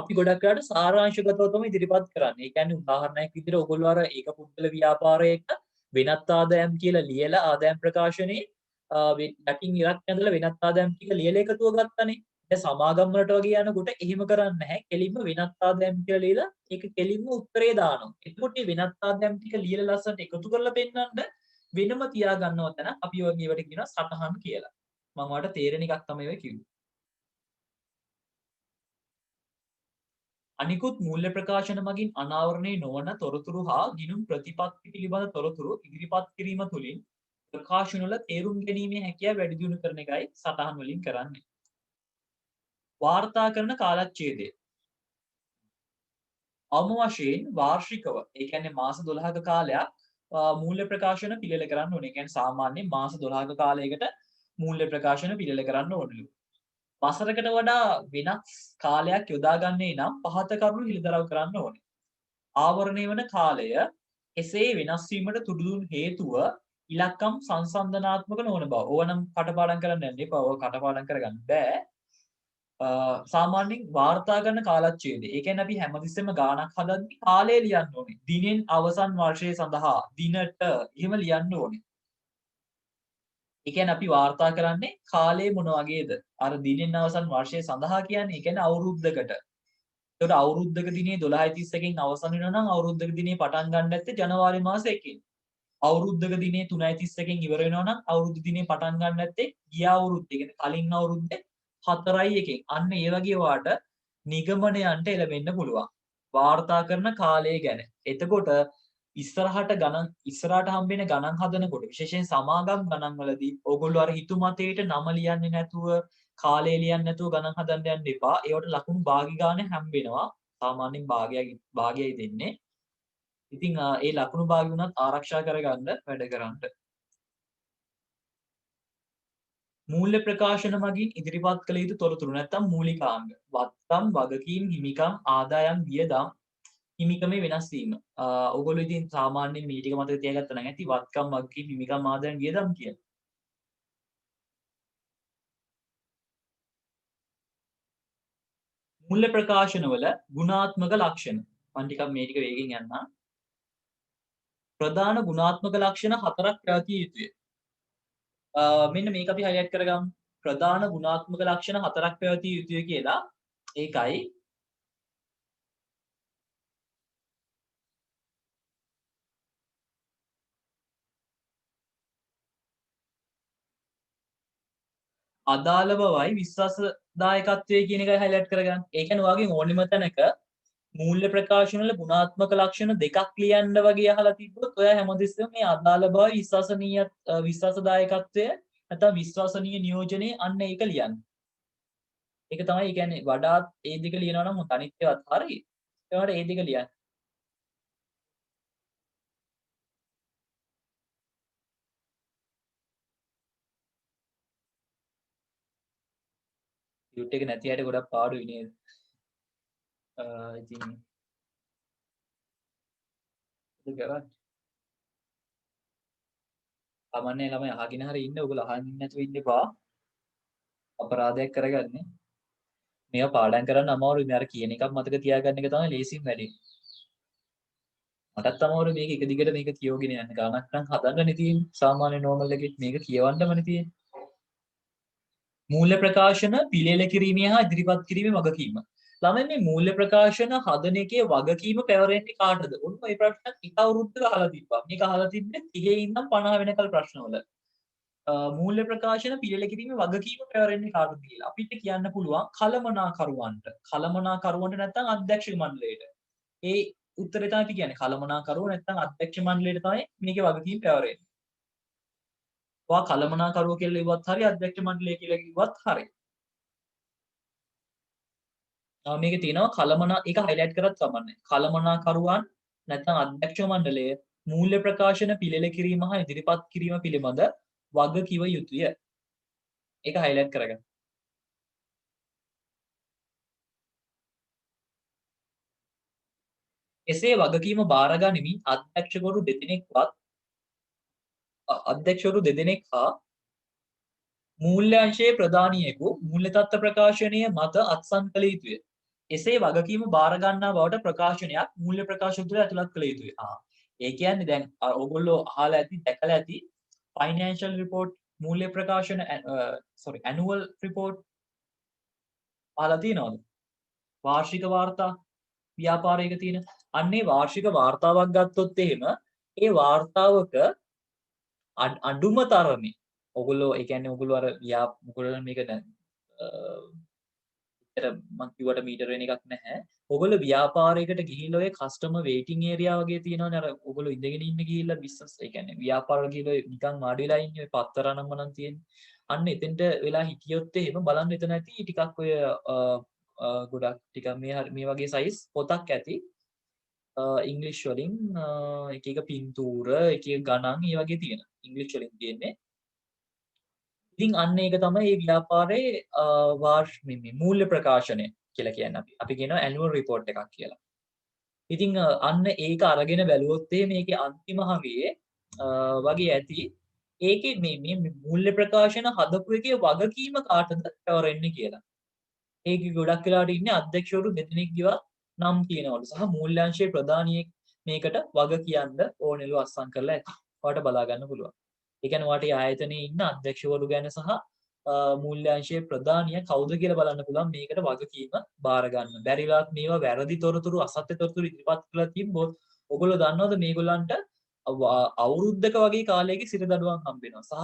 අපි ගොඩක් වෙලාවට සාරාංශගතව තමයි ඉදිරිපත් කරන්නේ. ඒ කියන්නේ උදාහරණයක් විදිහට ඔයගොල්ලෝ අර ඒක පුද්ගල ව්‍යාපාරයක වෙනත් ආදායම් කියලා ලියලා ආදායම් ප්‍රකාශනයේ යටින් ඉරක් ඇඳලා වෙනත් ආදායම් ටික ලියලා එකතුව ගත්තනේ. දැන් සමාගම් වලට වගේ යනකොට එහෙම කරන්නේ නැහැ. කෙලින්ම වෙනත් ආදායම් කියලා ලියලා ඒක කෙලින්ම උත්තරේ දානවා. එතකොට මේ වෙනත් ආදායම් ටික ලියලා ලස්සනට එකතු කරලා පෙන්නන්න වෙනම තියා ගන්නව තැන අපි වගේ ඒවට කියනවා සටහන් කියලා. මම ඔයාලට තේරෙන එකක් තමයි ඔය කිව්වේ. අනිකුත් මූල්‍ය ප්‍රකාශන මගින් අනාවරණය නොවන තොරතුරු හා ගිණුම් ප්‍රතිපත්ති පිළිබඳ තොරතුරු ඉදිරිපත් කිරීම තුළින් ප්‍රකාශන වල තේරුම් ගැනීමේ හැකියාව වැඩි දියුණු කරන එකයි සටහන් වලින් කරන්නේ. වාර්තා කරන කාලච්ඡේදය. අවම වශයෙන් වාර්ෂිකව ඒ කියන්නේ මාස 12ක කාලයක් මූල්‍ය ප්‍රකාශන පිළියෙල කරන්න ඕනේ. ඒ කියන්නේ සාමාන්‍යයෙන් මාස 12ක කාලයකට මූල්‍ය ප්‍රකාශන පිළියෙල කරන්න ඕනලු. වසරකට වඩා වෙනස් කාලයක් යොදා ගන්නේ නම් පහත කරුණු හිලිදරව් කරන්න ඕනේ. ආවරණය වන කාලය එසේ වෙනස් වීමට තුඩු දුන් හේතුව ඉලක්කම් සංසන්දනාත්මක නොවන බව. ඕවනම් කටපාඩම් කරන්න යන්න එපා. ඕක කටපාඩම් කරගන්න බෑ. සාමාන්‍යයෙන් වාර්තා කරන කාලච්ඡේදය. ඒ කියන්නේ අපි හැමතිස්සෙම ගාණක් හදද්දි කාලය ලියන්න ඕනේ. දිනෙන් අවසන් වර්ෂය සඳහා දිනට එහෙම ලියන්න ඕනේ. ඒ කියන්නේ අපි වාර්තා කරන්නේ කාලය මොන වගේද? අර දිනෙන් අවසන් වර්ෂය සඳහා කියන්නේ ඒ කියන්නේ අවුරුද්දකට. ඒකට අවුරුද්දක දිනේ 12:31කින් අවසන් වෙනවා නම් අවුරුද්දක දිනේ පටන් ගන්න නැත්තේ ජනවාරි මාස 1කින්. අවුරුද්දක දිනේ 3:31කින් ඉවර වෙනවා නම් අවුරුදු දිනේ පටන් ගන්න නැත්තේ ගිය අවුරුද්දේ කියන්නේ කලින් අවුරුද්දේ 4:1කින්. අන්න ඒ වගේ වාට නිගමනයන්ට එළවෙන්න පුළුවන්. වාර්තා කරන කාලය ගැන. එතකොට ඉස්සරහට හම්බෙන ගණන් හදනකොට විශේෂයෙන් සමාගම් ගණන් වලදී ඕගොල්ලෝ අර හිතුමතේට නම ලියන්නේ නැතුව කාලය ලියන්නේ නැතුව ගණන් හදන්න යන්න එපා. ඒවට ලකුණු භාගි ගානේ හම්බෙනවා. සාමාන්‍යයෙන් භාගයයි දෙන්නේ. ඉතින් ඒ ලකුණු භාගි වුණත් ආරක්ෂා කරගන්න වැඩ කරන්න. මූල්‍ය ප්‍රකාශන මගින් ඉදිරිපත් කළ යුතු තොරතුරු නැත්තම් මූලිකාංග. වත්කම්, වගකීම්, හිමිකම්, ආදායම්, වියදම්, හිමිකමේ වෙනස් වීම. ඔයගොල්ලෝ ඉතින් සාමාන්‍යයෙන් මේ ටික මතක තියාගත්තා නම් ඇති වත්කම්, වගකීම්, හිමිකම්, ආදායම්, වියදම් කියලා. මූල්‍ය ප්‍රකාශනවල ගුණාත්මක ලක්ෂණ. මම ටිකක් මේ ටික වේගෙන් යන්නම්. ප්‍රධාන ගුණාත්මක ලක්ෂණ හතරක් පැවතිය යුතුය. මෙන්න මේක අපි highlight කරගමු. ප්‍රධාන ගුණාත්මක ලක්ෂණ හතරක් පැවතිය යුතුය කියලා. ඒකයි අදාළ බවයි විශ්වාසදායකත්වය කියන එකයි highlight කරගන්න. ඒ කියන්නේ ඔයගෙන් ඕනෙම තැනක මූල්‍ය ප්‍රකාශන වල ගුණාත්මක ලක්ෂණ දෙකක් ලියන්න වගේ අහලා තිබ්බොත් ඔයා හැමතිස්සෙම මේ අදාළ බව විශ්වාසදායකත්වය නැත්නම් විශ්වාසනීය නියෝජනයේ අන්න ඒක ලියන්න. ඒක තමයි කියන්නේ වඩාත් ඒ දෙක ලියනවා නම් හොඳ. අනිත් ඒවාත් හරි. ඒවට ඒ දෙක ලියන්න. ටියුට් එක නැති අයට ගොඩක් පාඩුයි නේද? ඉතින් ඒක කරා. කමන්නේ ළමයි අහගෙන හරි ඉන්න. ඔයගොල්ලෝ අහන්න නැතුව ඉන්න එපා. අපරාධයක් කරගන්නේ. මේවා පාඩම් කරන්න අමාරුයි. මේ අර කියන එකක් මතක තියාගන්න එක තමයි ලේසිම වැඩේ. මටත් අමාරුයි මේක එක දිගට මේක කියවගෙන යන්න. ගානක් නම් හදන්නනේ තියෙන්නේ. සාමාන්‍ය නෝමල් එකේ මේක කියවන්නමනේ තියෙන්නේ. මූල්‍ය ප්‍රකාශන පිළියෙල කිරීමේ හා ඉදිරිපත් කිරීමේ වගකීම. ළමයි මේ මූල්‍ය ප්‍රකාශන හදන එකේ වගකීම පැවරෙන්නේ කාටද? ඔන්න ඔය ප්‍රශ්නත් එක අවුරුද්දක අහලා තිබ්බා. මේක අහලා තිබ්බේ 30 ඉඳන් 50 වෙනකල් ප්‍රශ්නවල. මූල්‍ය ප්‍රකාශන පිළියෙල කිරීමේ වගකීම පැවරෙන්නේ කාටද කියලා. අපිට කියන්න පුළුවන් කළමනාකරුවන්ට. කළමනාකරුවන්ට නැත්නම් අධ්‍යක්ෂක මණ්ඩලයට. ඒ උත්තරේ තමයි අපි කියන්නේ. කළමනාකරුව නැත්නම් අධ්‍යක්ෂ මණ්ඩලයට තමයි මේකේ වගකීම් පැවරෙන්නේ. ඔයා කළමනාකරුව කියලා ඉවත් හරි අධ්‍යක්ෂ මණ්ඩලය කියලා කිව්වත් හරි. මේකේ තියෙනවා ඒක highlight කරත් කමන්නේ. කළමනාකරුවන් නැත්නම් අධ්‍යක්ෂ මණ්ඩලය මූල්‍ය ප්‍රකාශන පිළියෙල කිරීම හා ඉදිරිපත් කිරීම පිළිබඳ වගකිව යුතුය. ඒක highlight කරගන්න. එසේ වගකීම බාරගනිමින් අධ්‍යක්ෂවරු දෙදෙනෙක් හා මූල්‍ය අංශයේ ප්‍රධානියෙකු මූල්‍ය තත්ත්ව ප්‍රකාශනය මත අත්සන් කළ යුතුය. එසේ වගකීම බාර ගන්නා බවට ප්‍රකාශනයක් මූල්‍ය ප්‍රකාශන තුළ ඇතුළත් කළ යුතුය. ඒ කියන්නේ දැන් ඔයගොල්ලෝ අහලා ඇති දැකලා ඇති ෆයිනෑන්ෂල් රිපෝට් මූල්‍ය ප්‍රකාශන ඇනුවල් රිපෝට් අහලා තියෙනවද? වාර්ෂික වාර්තා ව්‍යාපාරයක තියෙන අන්නේ වාර්ෂික වාර්තාවක් ගත්තොත් එහෙම ඒ වාර්තාවක අඩුම තරමේ ඔගොල්ලෝ ඒ කියන්නේ ඔගොල්ලෝ අර ඔයගොල්ලෝ මේක දැන් මම කිව්වට මීටර වෙන එකක් නැහැ. ඔයගොල්ලෝ ව්‍යාපාරයකට ගිහිල්ලා ඔය කස්ටමර් වේටිං ඒරියා වගේ තියෙනවනේ අර ඔයගොල්ලෝ ඉඳගෙන ඉන්න ගිහිල්ලා බිස්නස් ඒ කියන්නේ ව්‍යාපාර වල ගිහිල්ලා නිකන් වාඩි වෙලා ඉන්නේ ඔය පත්තර අනම්මනම් තියෙන්නේ. අන්න එතෙන්ට වෙලා හිටියොත් එහෙම බලන්න එතන ඇති ටිකක් ඔය ගොඩක් ටිකක් මේ වගේ සයිස් පොතක් ඇති. ඉංග්‍රීසි වලින් එක එක පින්තූර එක එක ගණන් ඒ වගේ තියෙනවා. ඉංග්‍රීසි වලින් තියෙන්නේ. ඉතින් අන්න ඒක තමයි මේ ව්‍යාපාරයේ මූල්‍ය ප්‍රකාශනය කියලා කියන්නේ අපි. අපි කියනවා ඇනුවල් රිපෝට් එකක් කියලා. ඉතින් අන්න ඒක අරගෙන බැලුවොත් මේකේ අන්තිම හරියේ වගේ ඇති ඒකේ මේ මූල්‍ය ප්‍රකාශන හදපු එකේ වගකීම කාටද පැවරෙන්නේ කියලා. ඒකේ ගොඩක් වෙලාවට ඉන්නේ අධ්‍යක්ෂවරු දෙදෙනෙක්ගේවත් නම් තියෙනවලු සහ මූල්‍යාංශයේ ප්‍රධානියෙක් මේකට වග කියන්න ඕනෙලු අස්සම් කරලා ඇති. ඔයාලට බලා ගන්න පුළුවන්. ඒ කියන්නේ ඔයාලට ඒ ආයතනයේ ඉන්න අධ්‍යක්ෂවරු ගැන සහ මූල්‍යාංශයේ ප්‍රධානිය කවුද කියලා බලන්න පුළුවන් මේකට වගකීම බාර ගන්න. බැරි වෙලාවත් මේවා වැරදි තොරතුරු අසත්‍ය තොරතුරු ඉදිරිපත් කරලා තිබ්බොත් ඔයගොල්ලෝ දන්නවද මේගොල්ලන්ට අවුරුද්දක වගේ කාලයක සිරදඬුවම් හම්බ වෙනවා. සහ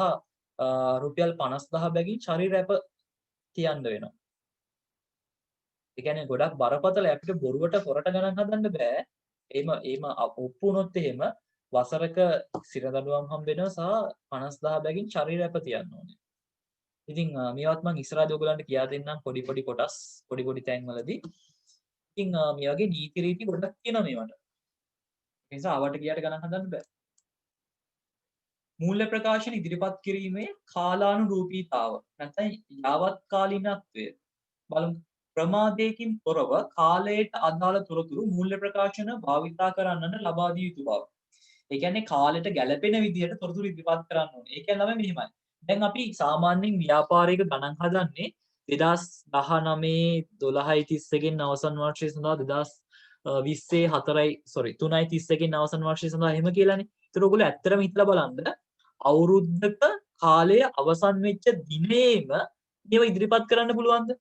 රුපියල් 50000 බැගින් ශරීර රැප තියන්න වෙනවා. ඒ කියන්නේ ගොඩක් බරපතල අපිට බොරුවට හොරට ගණන් හදන්න බෑ. එහෙම ඔප්පු වුණොත් එහෙම වසරක සිරදඬුවම් හම්බ වෙනවා සහ 50000 බැගින් ශරීර රැප තියන්න ඕනේ. ඉතින් මේවත් මම ඉස්සරහදී ඔයගලන්ට කියා දෙන්නම් පොඩි පොඩි කොටස් පොඩි පොඩි තැන්වලදී. ඉතින් මේ වගේ නීති රීති ගොඩක් තියෙනවා මේවට. ඒ නිසා ආවට ගියට ගණන් හදන්න බෑ. මූල්‍ය ප්‍රකාශන ඉදිරිපත් කිරීමේ කාලානුරූපීතාව නැත්නම් යාවත්කාලිනත්වය බලමු. ප්‍රමාදයකින් තොරව කාලයට අදාළ තොරතුරු මූල්‍ය ප්‍රකාශන භාවිතා කරන්නට ලබා දිය යුතු බව. ඒ කියන්නේ කාලයට ගැළපෙන විදිහට තොරතුරු ඉදිරිපත් කරන්න ඕනේ. ඒ කියන්නේ තමයි මෙහෙමයි. දැන් අපි සාමාන්‍යයෙන් ව්‍යාපාරයක ගණන් හදන්නේ 2019 12:31 ගෙන් අවසන් වර්ෂය සඳහා 2020 3:31 ගෙන් අවසන් වර්ෂය සඳහා එහෙම කියලානේ. ඒතර ඔයගොල්ලෝ ඇත්තටම හිතලා බලන්න අවුරුද්දක කාලය අවසන් වෙච්ච දිනේම මේව ඉදිරිපත් කරන්න පුළුවන්ද?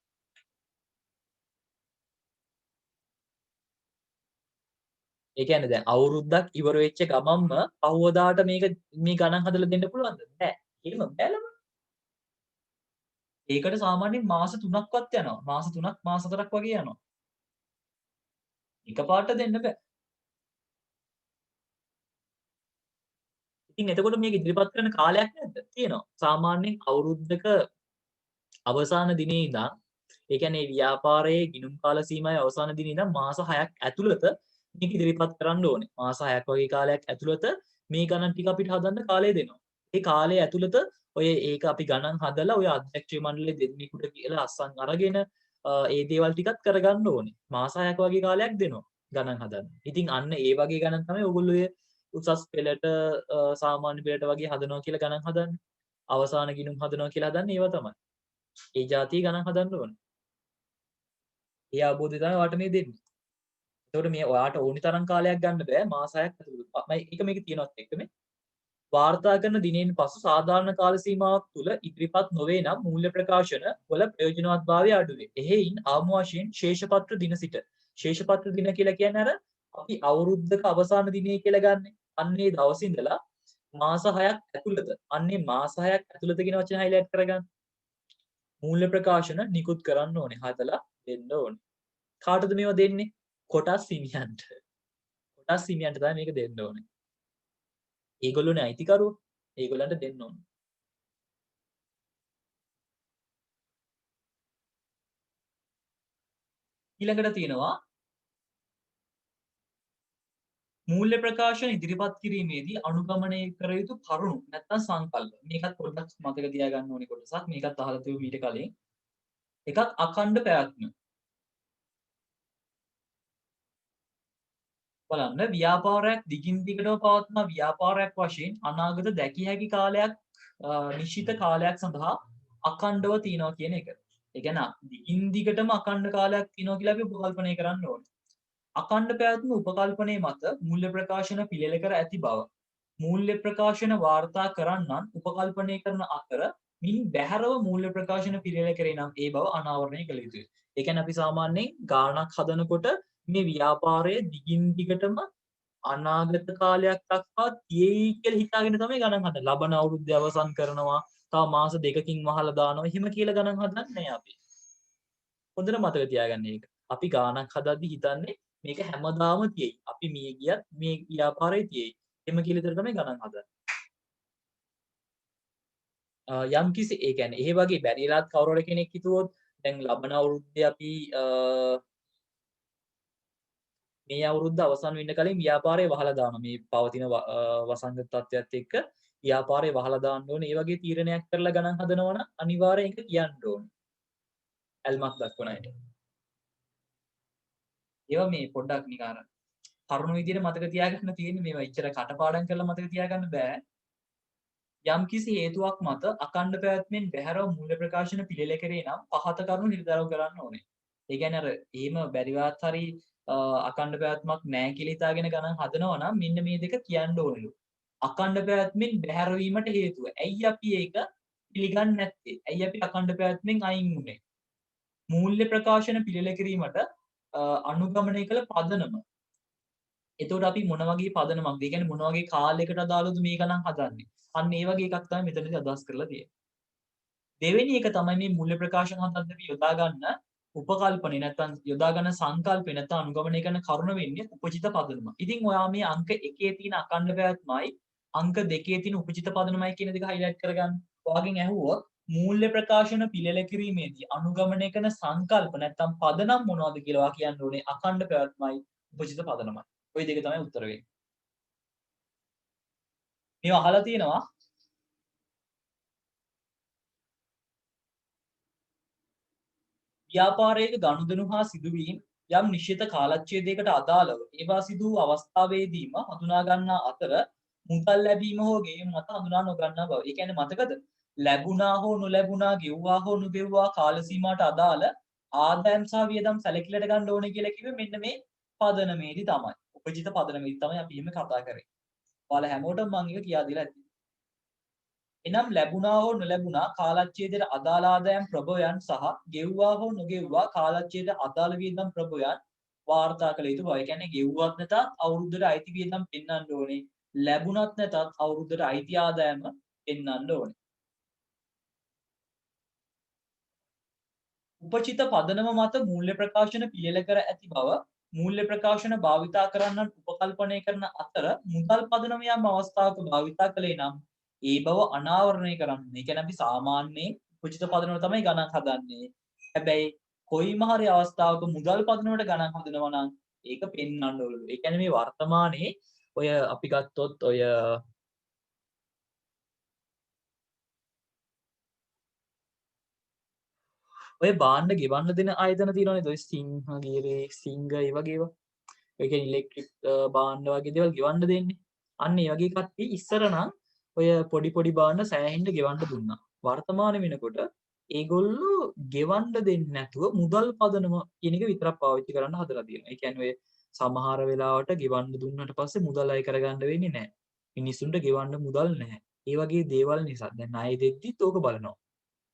ඒ කියන්නේ දැන් අවුරුද්දක් ඉවර වෙච්ච ගමන්ම පහුවදාට මේ ගණන් හදලා දෙන්න පුළුවන්ද? බෑ. එහෙම බැලම. ඒකට සාමාන්‍යයෙන් මාස 3ක්වත් යනවා. මාස 3ක් මාස 4ක් වගේ යනවා. එකපාරට දෙන්න බෑ. ඉතින් එතකොට මේක ඉදිරිපත් කරන කාලයක් නැද්ද? තියෙනවා. සාමාන්‍යයෙන් අවුරුද්දක අවසාන දිනේ ඉඳන් ඒ කියන්නේ ව්‍යාපාරයේ ගිණුම් කාල සීමාවේ අවසාන දිනේ ඉඳන් මාස 6ක් ඇතුළත මේක ඉදිරිපත් කරන්න ඕනේ. මාස 6ක් වගේ කාලයක් ඇතුළත මේ ගණන් ටික අපිට හදන්න කාලය දෙනවා. ඒ කාලය ඇතුළත ඔය ඒක අපි ගණන් හදලා ඔය අධ්‍යක්ෂ මණ්ඩලයේ දෙන්නෙකුට කියලා අස්සන් අරගෙන ඒ දේවල් ටිකත් කරගන්න ඕනේ. මාස 6ක් වගේ කාලයක් දෙනවා ගණන් හදන්න. ඉතින් අන්න ඒ වගේ ගණන් තමයි ඔයගොල්ලෝ උසස් පෙළට සාමාන්‍ය පෙළට වගේ හදනවා කියලා ගණන් හදන්නේ. අවසාන ගිණුම් හදනවා කියලා හදන්නේ ඒව තමයි. ඒ જાතිය ගණන් හදන්න ඕනේ. ඒ අවබෝධය තමයි ඔයාලට මේ දෙන්නේ. එතකොට මේ ඔයාට ඕනි තරම් කාලයක් ගන්න බෑ මාස 6ක් ඇතුළත. මේක තියෙනවත් එක්කනේ. වාර්තා කරන දිනෙන් පසු සාධාරණ කාල සීමාවක් තුළ ඉදිරිපත් නොවේ නම් මූල්‍ය ප්‍රකාශන වල ප්‍රයෝජනවත්භාවය අඩු වේ. එහෙයින් ආම වශයෙන් ශේෂපත්‍ර දින සිට ශේෂපත්‍ර දින කියලා කියන්නේ අර අපි අවුරුද්දක අවසාන දිනේ කියලා ගන්නෙ. අන්නේ දවසේ ඉඳලා මාස 6ක් ඇතුළත අන්නේ මාස 6ක් ඇතුළත කියන වචනේ highlight කරගන්න. මූල්‍ය ප්‍රකාශන නිකුත් කරන්න ඕනේ. හදලා දෙන්න ඕනේ. කාටද මේවා දෙන්නේ? කොටස් හිමියන්ට. කොටස් හිමියන්ට තමයි මේක දෙන්න ඕනේ. ඒගොල්ලෝනේ අයිතිකරුවෝ. ඒගොල්ලන්ට දෙන්න ඕනේ. ඊළඟට තියෙනවා මූල්‍ය ප්‍රකාශන ඉදිරිපත් කිරීමේදී අනුගමනය කර යුතු කරුණු නැත්නම් සංකල්ප. මේකත් පොඩ්ඩක් මතක තියාගන්න ඕනේ කොටසක්. මේකත් අහලා තිබු මීට කලින්. එකක් අඛණ්ඩ පැවැත්ම. බලන්න ව්‍යාපාරයක් දිගින් දිගටම පවත්වන ව්‍යාපාරයක් වශයෙන් අනාගත දැකිය හැකි කාලයක් නිශ්චිත කාලයක් සඳහා අඛණ්ඩව තියනවා කියන එක. ඒ කියන්නේ දිගින් දිගටම අඛණ්ඩ කාලයක් තියනවා කියලා අපි උපකල්පනය කරන්න ඕනේ. අඛණ්ඩ පැවැත්ම උපකල්පනයේ මත මූල්‍ය ප්‍රකාශන පිළියෙල කර ඇති බව. මූල්‍ය ප්‍රකාශන වාර්තා කරන්නන් උපකල්පනය කරන අතර මින් බැහැරව මූල්‍ය ප්‍රකාශන පිළියෙල කරේ නම් ඒ බව අනාවරණය කළ යුතුයි. ඒ කියන්නේ අපි සාමාන්‍යයෙන් ගාණක් හදනකොට මේ ව්‍යාපාරයේ දිගින් දිගටම අනාගත කාලයක් දක්වා තියෙයි කියලා හිතාගෙන තමයි ගණන් හදන්නේ. ලබන අවුරුද්ද අවසන් කරනවා. තව මාස දෙකකින් වහලා දානවා. එහෙම කියලා ගණන් හදන්නේ නැහැ අපි. හොඳට මතක තියාගන්න ඒක. අපි ගාණක් හදද්දි හිතන්නේ මේක හැමදාම තියෙයි. අපි මිය ගියත් මේ ව්‍යාපාරේ තියෙයි. එහෙම කියලා විතර තමයි ගණන් හදන්නේ. යම්කිසි ඒ කියන්නේ ඒ වගේ බැරිලාත් කවුරු හරි කෙනෙක් හිතුවොත් දැන් ලබන අවුරුද්දේ අපි මේ අවුරුද්ද අවසන් වෙන්න කලින් ව්‍යාපාරය වහලා දානවා. මේ පවතින වසංගත තත්ත්වයක් එක්ක ව්‍යාපාරය වහලා දාන්න ඕනේ. ඒ වගේ තීරණයක් කරලා ගණන් හදනවා නම් අනිවාර්යයෙන් ඒක කියන්න ඕනේ. ඇල්මක් දක්වන අයට. ඒවා මේ පොඩ්ඩක් නිකන් අර කරුණු විදිහට මතක තියාගන්න තියෙන්නේ මේවා ඉච්චර කටපාඩම් කරලා මතක තියාගන්න බෑ. යම්කිසි හේතුවක් මත අඛණ්ඩ පැවැත්මෙන් බැහැරව මූල්‍ය ප්‍රකාශන පිළියෙල කරේ නම් පහත කරුණු නිර්ධාරණය කරන්න ඕනේ. ඒ කියන්නේ අර එහෙම බැරිවත් හරි අඛණ්ඩ පැවැත්මක් නැහැ කියලා හිතාගෙන ගණන් හදනවා නම් මෙන්න මේ දෙක කියන්න ඕනෙලු. අඛණ්ඩ පැවැත්මෙන් බැහැර වීමට හේතුව. ඇයි අපි ඒක පිළිගන්නේ නැත්තේ? ඇයි අපි අඛණ්ඩ පැවැත්මෙන් අයින් වුනේ? මූල්‍ය ප්‍රකාශන පිළියෙල කිරීමට අනුගමනය කළ පදනම. එතකොට අපි මොන වගේ පදනමක්ද? ඒ කියන්නේ මොන වගේ කාලයකට අදාළද මේ ගණන් හදන්නේ? අන්න ඒ වගේ එකක් තමයි මෙතනදී අදහස් කරලා තියෙන්නේ. දෙවෙනි එක තමයි මේ මූල්‍ය ප්‍රකාශන හදද්දී යොදා ගන්න උපකල්පනේ නැත්නම් යොදා ගන්න සංකල්පේ නැත්නම් අනුගමනය කරන කරුණ වෙන්නේ උපචිත පදනම. ඉතින් ඔයා මේ අංක 1 තියෙන අඛණ්ඩ පැවැත්මයි අංක 2 තියෙන උපචිත පදනමයි කියන දෙක highlight කරගන්න. ඔයාගෙන් ඇහුවොත් මූල්‍ය ප්‍රකාශන පිළියෙල කිරීමේදී අනුගමනය කරන සංකල්ප නැත්නම් පදනම් මොනවද කියලා ඔයා කියන්න ඕනේ අඛණ්ඩ පැවැත්මයි උපචිත පදනමයි. ওই දෙක තමයි උත්තර වෙන්නේ. මේව අහලා තියෙනවා. ව්‍යාපාරයක ගනුදෙනු හා සිදුවීම් යම් නිශ්චිත කාලච්ඡේදයකට අදාළව ඒවා සිදු වූ අවස්ථාවේදීම හඳුනා ගන්නා අතර මුදල් ලැබීම හෝ ගෙවීම මත හඳුනා නොගන්නා බව. ඒ කියන්නේ මතකද? ලැබුණා හෝ නොලැබුණා, ගෙව්වා හෝ නොගෙව්වා කාල සීමාවට අදාළ ආදායම් සහ වියදම් සැලකිලිට ගන්න ඕනේ කියලා කිව්වේ මෙන්න මේ පදනමේදී තමයි. උපජිත පදනමේදී තමයි අපි එහෙම කතා කරේ. ඔයාලා හැමෝටම මම ඒක කියා දීලා ඇති. එනම් ලැබුණා හෝ නොලැබුණා කාලච්ඡේදයට අදාළ ආදායම් ප්‍රභවයන් සහ ගෙව්වා හෝ නොගෙව්වා කාලච්ඡේදයට අදාළ වියදම් ප්‍රභවයන් වාර්තා කළ යුතු බව. ඒ කියන්නේ ගෙව්වත් නැතත් අවුරුද්දට අයිති වියදම් පෙන්වන්න ඕනේ. ලැබුණත් නැතත් අවුරුද්දට අයිති ආදායම පෙන්වන්න ඕනේ. උපචිත පදනම මත මූල්‍ය ප්‍රකාශන පිළියෙල කර ඇති බව මූල්‍ය ප්‍රකාශන භාවිතා කරන්නන් උපකල්පනය කරන අතර මුදල් පදනම යම් අවස්ථාවක භාවිතා කළේ නම් ඒ බව අනාවරණය කරන්න. ඒ කියන්නේ අපි සාමාන්‍යයෙන් උපචිත පදනම තමයි ගණන් හදන්නේ. හැබැයි කොයිම හරි අවස්ථාවක මුදල් පදනමට ගණන් හදනවා නම් ඒක පෙන්වන්න ඕනලු. ඒ කියන්නේ මේ වර්තමානයේ ඔය අපි ගත්තොත් ඔය බාණ්ඩ ගෙවන්න දෙන ආයතන තියෙනවනේ. ඔය සිංහගිරේ සිංග ඒ වගේ ඒවා. ඒ කියන්නේ ඉලෙක්ට්‍රික් බාණ්ඩ වගේ දේවල් ගෙවන්න දෙන්නේ. අන්න ඒ වගේ කට්ටිය ඉස්සර නම් ඔය පොඩි පොඩි බාණ්ඩ සෑහෙන්න ගෙවන්න දුන්නා. වර්තමාන වෙනකොට ඒගොල්ලෝ ගෙවන්න දෙන්නේ නැතුව මුදල් පදනම කියන එක විතරක් පාවිච්චි කරන්න හදලා තියෙනවා. ඒ කියන්නේ ඔය සමහර වෙලාවට ගෙවන්න දුන්නාට පස්සේ මුදල් අය කරගන්න වෙන්නේ නැහැ. මිනිස්සුන්ට ගෙවන්න මුදල් නැහැ. ඒ වගේ දේවල් නිසා දැන් ණය දෙද්දිත් ඕක බලනවා.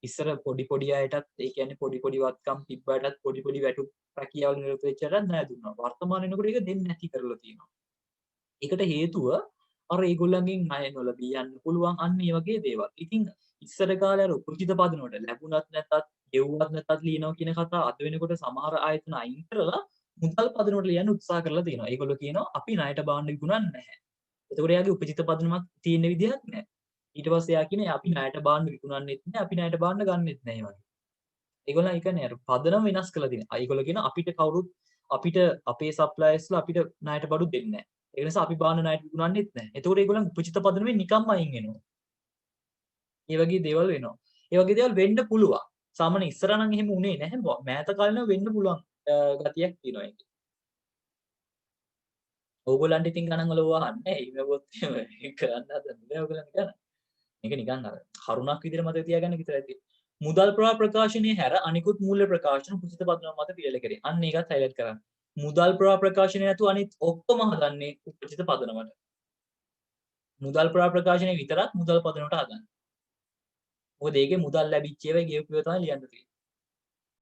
ඉස්සර පොඩි පොඩි අයටත් ඒ කියන්නේ පොඩි පොඩි වත්කම් තිබ්බටත් පොඩි පොඩි වැටුප් රැකියාවල නිරත වෙච්ච අයටත් ණය දුන්නා. වර්තමාන වෙනකොට ඒක දෙන්නේ නැති කරලා තියෙනවා. ඒකට හේතුව අර ඒගොල්ලන්ගෙන් ණය නොලැබී යන්න පුළුවන් අන්න ඒ වගේ දේවල්. ඉතින් ඉස්සර කාලේ අර උපෘජිත පදනවලට ලැබුණත් නැතත්, ගෙව්වත් නැතත් ලියනවා කියන කතාව අද වෙනකොට සමහර ආයතන අයින් කරලා මුදල් පදනවලට ලියන්න උත්සාහ කරලා තියෙනවා. ඒගොල්ලෝ කියනවා අපි ණයට බාණ්ඩ විකුණන්නේ නැහැ. එතකොට එයාගේ උපචිත පදනමක් තියෙන විදිහක් නැහැ. ඊට පස්සේ එයා කියනවා අපි ණයට බාණ්ඩ විකුණන්නෙත් නැහැ, අපි ණයට බාණ්ඩ ගන්නෙත් නැහැ වගේ. ඒගොල්ලෝ ඒ කියන්නේ අර පදනම වෙනස් කරලා තියෙනවා. ඒගොල්ලෝ කියනවා අපිට කවුරුත් අපිට අපේ සප්ලයර්ස්ලා අපිට ණයට බඩු දෙන්නේ නැහැ. ඒ නිසා අපි බාණ්ඩ ණයට විකුණන්නෙත් නැහැ. එතකොට ඒගොල්ලන් උපචිත පදනමෙන් නිකම්ම අයින් වෙනවා. ඒ වගේ දේවල් වෙනවා. ඒ වගේ දේවල් වෙන්න පුළුවන්. සාමාන්‍ය ඉස්සර නම් එහෙම උනේ නැහැ. මෑත කාලේ නම් වෙන්න පුළුවන් ගතියක් තියෙනවා ඒකේ. ඕගොල්ලන්ට ඉතින් ගණන් වල ඕවා අහන්නේ නැහැ. ඉමෙවොත් එහෙම කරන්න හදන්නේ නැහැ ඕගොල්ලන් ගණන්. මේක නිකන් අර කරුණක් විදිහට මතක තියාගන්න විතරයි තියෙන්නේ. මුදල් ප්‍රවාහ ප්‍රකාශනයේ හැර අනිකුත් මූල්‍ය ප්‍රකාශන උපචිත පදනම මත පිළියෙල කරේ. අන්න ඒකත් highlight කරන්න. මුදල් ප්‍රවාහ ප්‍රකාශනය නැතුව අනිත් ඔක්කොම හදන්නේ උපචිත පදනමට. මුදල් ප්‍රවාහ ප්‍රකාශනය විතරක් මුදල් පදනමට හදන්නේ. මොකද ඒකේ මුදල් ලැබිච්ච ඒවා ගෙවපු ඒවා තමයි ලියන්න තියෙන්නේ.